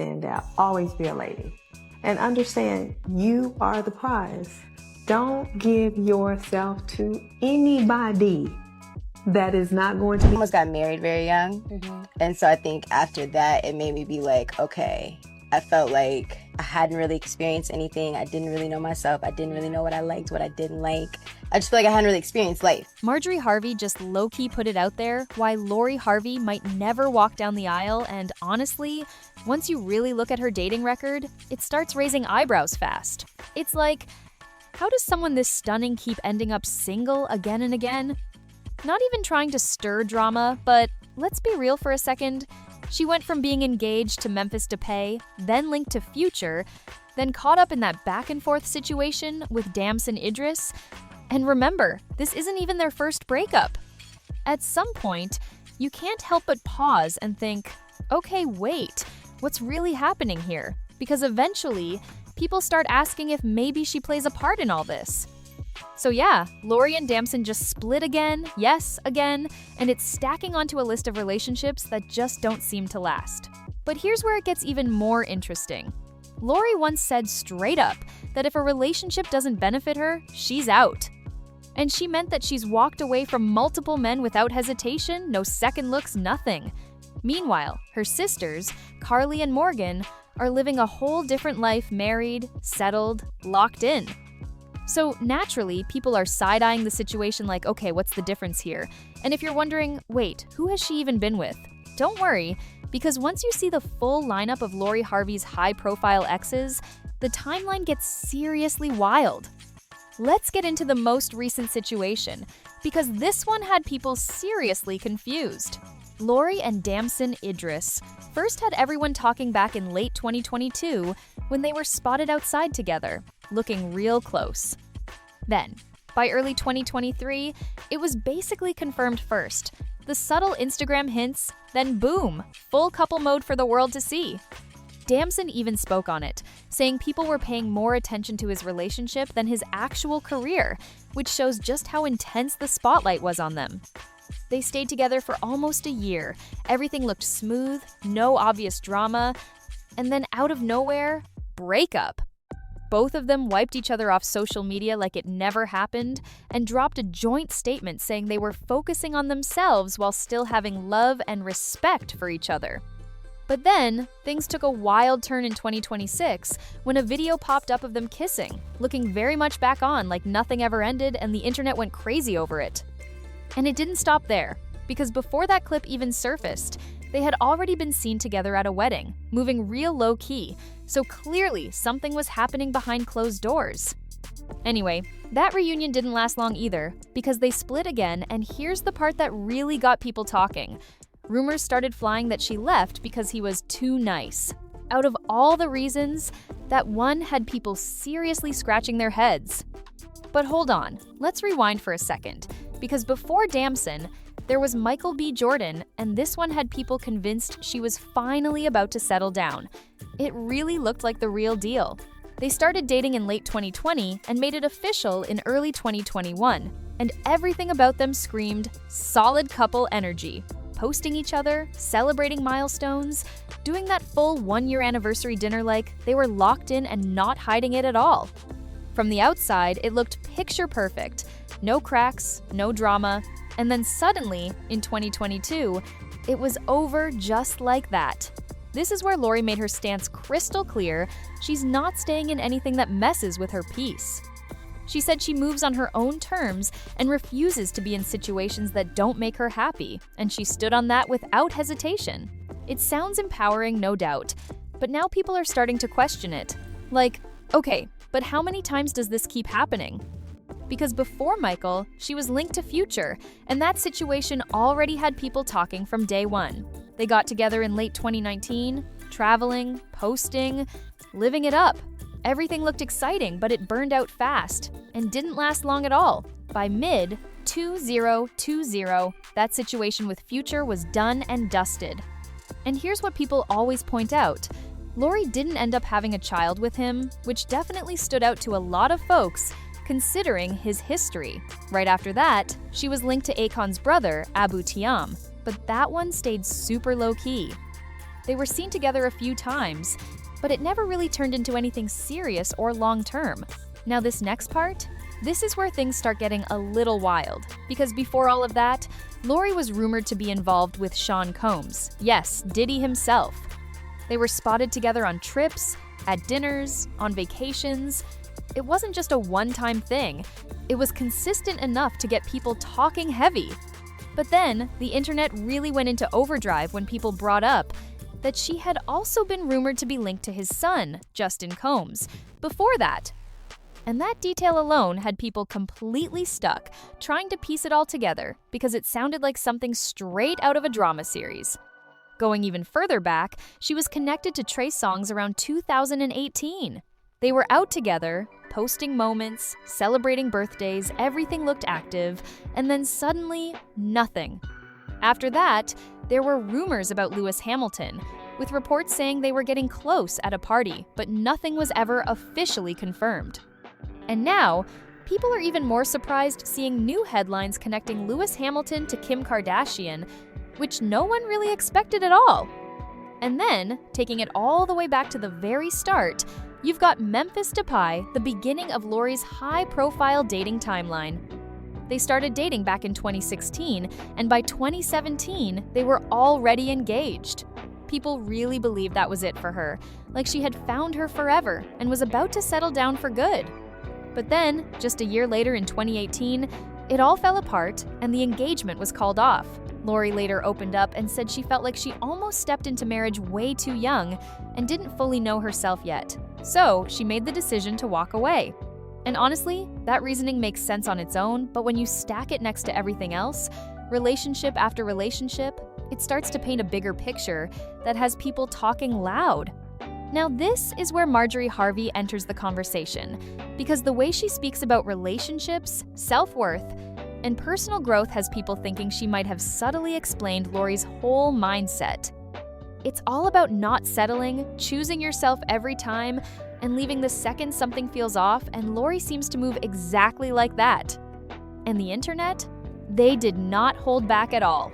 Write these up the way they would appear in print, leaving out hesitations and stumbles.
stand out. Always be a lady. And understand you are the prize. Don't give yourself to anybody that is not going to be. I almost got married very young. And so I think after that, it made me be like, okay, I felt like I hadn't really experienced anything. I didn't really know myself. I didn't really know what I liked, what I didn't like. I just feel like I hadn't really experienced life. Marjorie Harvey just low-key put it out there why Lori Harvey might never walk down the aisle, and honestly, once you really look at her dating record, it starts raising eyebrows fast. It's like, how does someone this stunning keep ending up single again and again? Not even trying to stir drama, but let's be real for a second. She went from being engaged to Memphis Depay, then linked to Future, then caught up in that back-and-forth situation with Damson Idris. And remember, this isn't even their first breakup. At some point, you can't help but pause and think, okay, wait, what's really happening here? Because eventually, people start asking if maybe she plays a part in all this. So yeah, Lori and Damson just split again, yes, again, and it's stacking onto a list of relationships that just don't seem to last. But here's where it gets even more interesting. Lori once said straight up that if a relationship doesn't benefit her, she's out. And she meant that she's walked away from multiple men without hesitation, no second looks, nothing. Meanwhile, her sisters, Carly and Morgan, are living a whole different life, married, settled, locked in. So naturally, people are side-eyeing the situation like, okay, what's the difference here? And if you're wondering, wait, who has she even been with? Don't worry, because once you see the full lineup of Lori Harvey's high-profile exes, the timeline gets seriously wild. Let's get into the most recent situation, because this one had people seriously confused. Lori and Damson Idris first had everyone talking back in late 2022 when they were spotted outside together, looking real close. Then, by early 2023, it was basically confirmed first. The subtle Instagram hints, then boom, full couple mode for the world to see. Damson even spoke on it, saying people were paying more attention to his relationship than his actual career, which shows just how intense the spotlight was on them. They stayed together for almost a year. Everything looked smooth, no obvious drama, and then out of nowhere, breakup. Both of them wiped each other off social media like it never happened and dropped a joint statement saying they were focusing on themselves while still having love and respect for each other. But then, things took a wild turn in 2026 when a video popped up of them kissing, looking very much back on like nothing ever ended and the internet went crazy over it. And it didn't stop there, because before that clip even surfaced, they had already been seen together at a wedding, moving real low-key, so clearly something was happening behind closed doors. Anyway, that reunion didn't last long either, because they split again, and here's the part that really got people talking. Rumors started flying that she left because he was too nice. Out of all the reasons, that one had people seriously scratching their heads. But hold on, let's rewind for a second, because before Damson, there was Michael B. Jordan, and this one had people convinced she was finally about to settle down. It really looked like the real deal. They started dating in late 2020 and made it official in early 2021, and everything about them screamed solid couple energy. Posting each other, celebrating milestones, doing that full one-year anniversary dinner like they were locked in and not hiding it at all. From the outside, it looked picture perfect. No cracks, no drama, and then suddenly, in 2022, it was over just like that. This is where Lori made her stance crystal clear. She's not staying in anything that messes with her peace. She said she moves on her own terms and refuses to be in situations that don't make her happy, and she stood on that without hesitation. It sounds empowering, no doubt, but now people are starting to question it. Like, okay, but how many times does this keep happening? Because before Michael, she was linked to Future, and that situation already had people talking from day one. They got together in late 2019, traveling, posting, living it up. Everything looked exciting, but it burned out fast and didn't last long at all. By mid-2020, that situation with Future was done and dusted. And here's what people always point out. Lori didn't end up having a child with him, which definitely stood out to a lot of folks considering his history. Right after that, she was linked to Akon's brother, Abu Tiam, but that one stayed super low-key. They were seen together a few times, but it never really turned into anything serious or long-term. Now this next part, this is where things start getting a little wild, because before all of that, Lori was rumored to be involved with Sean Combs. Yes, Diddy himself. They were spotted together on trips, at dinners, on vacations. It wasn't just a one-time thing. It was consistent enough to get people talking heavy. But then, the internet really went into overdrive when people brought up that she had also been rumored to be linked to his son, Justin Combs, before that. And that detail alone had people completely stuck, trying to piece it all together because it sounded like something straight out of a drama series. Going even further back, she was connected to Trey Songz around 2018. They were out together, posting moments, celebrating birthdays, everything looked active, and then suddenly, nothing. After that, there were rumors about Lewis Hamilton, with reports saying they were getting close at a party, but nothing was ever officially confirmed. And now, people are even more surprised seeing new headlines connecting Lewis Hamilton to Kim Kardashian, which no one really expected at all. And then, taking it all the way back to the very start, you've got Memphis Depay, the beginning of Lori's high-profile dating timeline. They started dating back in 2016, and by 2017, they were already engaged. People really believed that was it for her, like she had found her forever and was about to settle down for good. But then, just a year later in 2018, it all fell apart and the engagement was called off. Lori later opened up and said she felt like she almost stepped into marriage way too young and didn't fully know herself yet. So, she made the decision to walk away. And honestly, that reasoning makes sense on its own, but when you stack it next to everything else, relationship after relationship, it starts to paint a bigger picture that has people talking loud. Now this is where Marjorie Harvey enters the conversation, because the way she speaks about relationships, self-worth, and personal growth has people thinking she might have subtly explained Lori's whole mindset. It's all about not settling, choosing yourself every time, and leaving the second something feels off, and Lori seems to move exactly like that. And the internet? They did not hold back at all.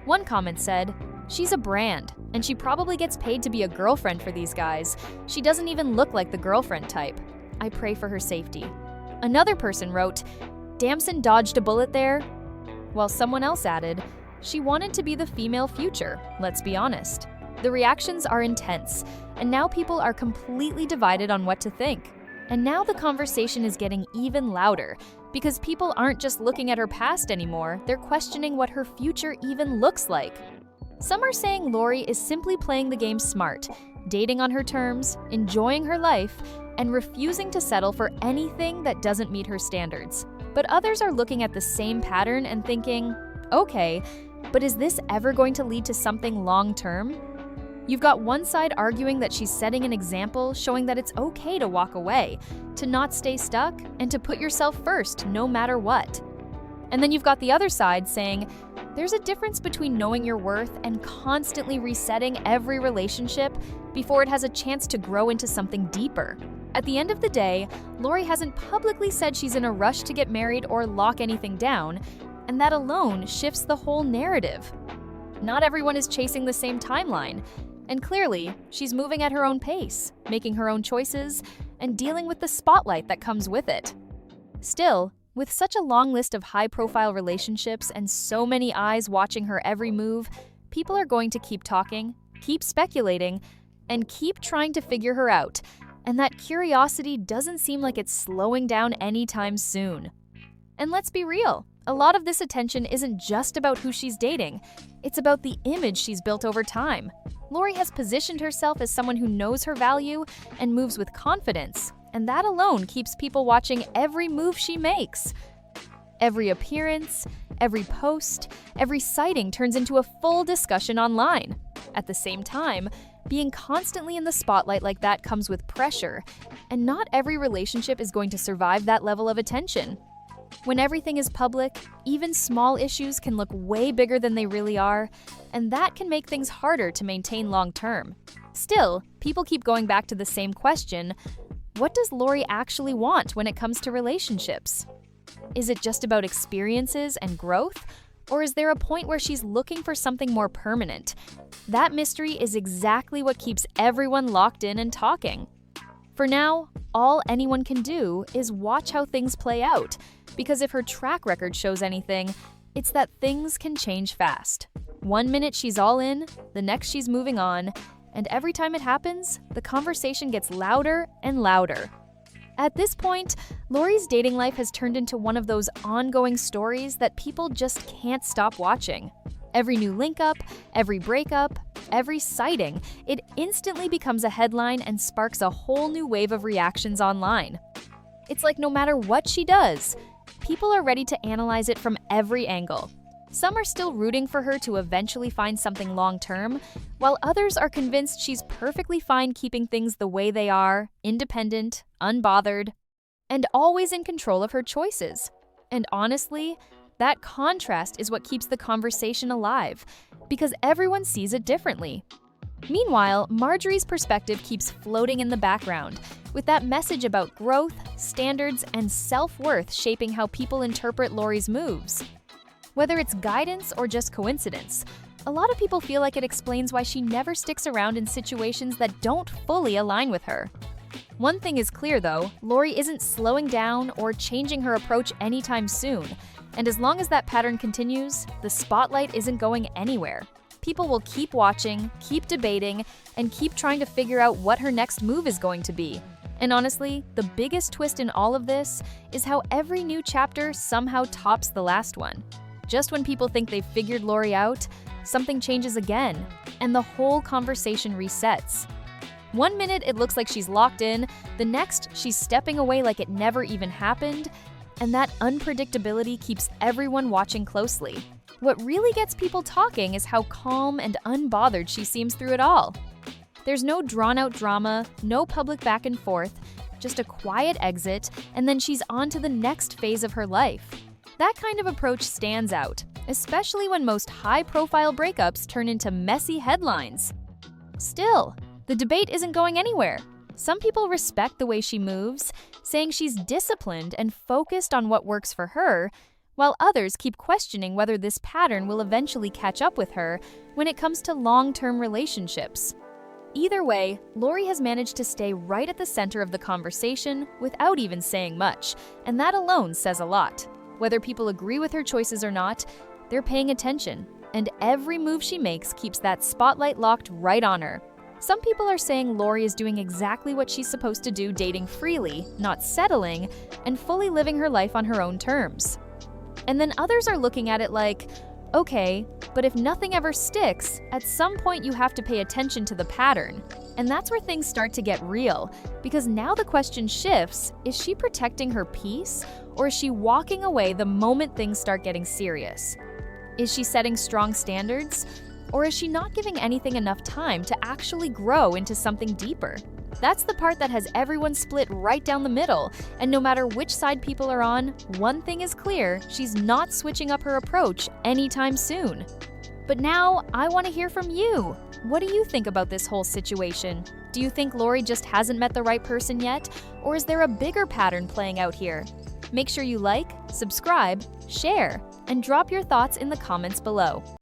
One comment said, "She's a brand, and she probably gets paid to be a girlfriend for these guys. She doesn't even look like the girlfriend type. I pray for her safety." Another person wrote, "Damson dodged a bullet there." While someone else added, "She wanted to be the female future, let's be honest." The reactions are intense, and now people are completely divided on what to think. And now the conversation is getting even louder, because people aren't just looking at her past anymore, they're questioning what her future even looks like. Some are saying Lori is simply playing the game smart, dating on her terms, enjoying her life, and refusing to settle for anything that doesn't meet her standards. But others are looking at the same pattern and thinking, okay, but is this ever going to lead to something long-term? You've got one side arguing that she's setting an example, showing that it's okay to walk away, to not stay stuck, and to put yourself first no matter what. And then you've got the other side saying, there's a difference between knowing your worth and constantly resetting every relationship before it has a chance to grow into something deeper. At the end of the day, Lori hasn't publicly said she's in a rush to get married or lock anything down, and that alone shifts the whole narrative. Not everyone is chasing the same timeline, and clearly, she's moving at her own pace, making her own choices, and dealing with the spotlight that comes with it. Still, with such a long list of high-profile relationships and so many eyes watching her every move, people are going to keep talking, keep speculating, and keep trying to figure her out. And that curiosity doesn't seem like it's slowing down anytime soon. And let's be real, a lot of this attention isn't just about who she's dating, it's about the image she's built over time. Lori has positioned herself as someone who knows her value and moves with confidence, and that alone keeps people watching every move she makes. Every appearance, every post, every sighting turns into a full discussion online. At the same time, being constantly in the spotlight like that comes with pressure, and not every relationship is going to survive that level of attention. When everything is public, even small issues can look way bigger than they really are, and that can make things harder to maintain long term. Still, people keep going back to the same question: what does Lori actually want when it comes to relationships? Is it just about experiences and growth? Or is there a point where she's looking for something more permanent? That mystery is exactly what keeps everyone locked in and talking. For now, all anyone can do is watch how things play out, because if her track record shows anything, it's that things can change fast. One minute she's all in, the next she's moving on, and every time it happens, the conversation gets louder and louder. At this point, Lori's dating life has turned into one of those ongoing stories that people just can't stop watching. Every new link up, every breakup, every sighting, it instantly becomes a headline and sparks a whole new wave of reactions online. It's like no matter what she does, people are ready to analyze it from every angle. Some are still rooting for her to eventually find something long-term, while others are convinced she's perfectly fine keeping things the way they are, independent, unbothered, and always in control of her choices. And honestly, that contrast is what keeps the conversation alive, because everyone sees it differently. Meanwhile, Marjorie's perspective keeps floating in the background, with that message about growth, standards, and self-worth shaping how people interpret Lori's moves. Whether it's guidance or just coincidence, a lot of people feel like it explains why she never sticks around in situations that don't fully align with her. One thing is clear though, Lori isn't slowing down or changing her approach anytime soon, and as long as that pattern continues, the spotlight isn't going anywhere. People will keep watching, keep debating, and keep trying to figure out what her next move is going to be. And honestly, the biggest twist in all of this is how every new chapter somehow tops the last one. Just when people think they've figured Lori out, something changes again, and the whole conversation resets. One minute it looks like she's locked in, the next she's stepping away like it never even happened, and that unpredictability keeps everyone watching closely. What really gets people talking is how calm and unbothered she seems through it all. There's no drawn-out drama, no public back and forth, just a quiet exit, and then she's on to the next phase of her life. That kind of approach stands out, especially when most high-profile breakups turn into messy headlines. Still, the debate isn't going anywhere. Some people respect the way she moves, saying she's disciplined and focused on what works for her, while others keep questioning whether this pattern will eventually catch up with her when it comes to long-term relationships. Either way, Lori has managed to stay right at the center of the conversation without even saying much, and that alone says a lot. Whether people agree with her choices or not, they're paying attention, and every move she makes keeps that spotlight locked right on her. Some people are saying Lori is doing exactly what she's supposed to do, dating freely, not settling, and fully living her life on her own terms. And then others are looking at it like, okay, but if nothing ever sticks, at some point you have to pay attention to the pattern. And that's where things start to get real, because now the question shifts, is she protecting her peace, or is she walking away the moment things start getting serious? Is she setting strong standards, or is she not giving anything enough time to actually grow into something deeper? That's the part that has everyone split right down the middle, and no matter which side people are on, one thing is clear, she's not switching up her approach anytime soon. But now, I want to hear from you. What do you think about this whole situation? Do you think Lori just hasn't met the right person yet, or is there a bigger pattern playing out here? Make sure you like, subscribe, share, and drop your thoughts in the comments below.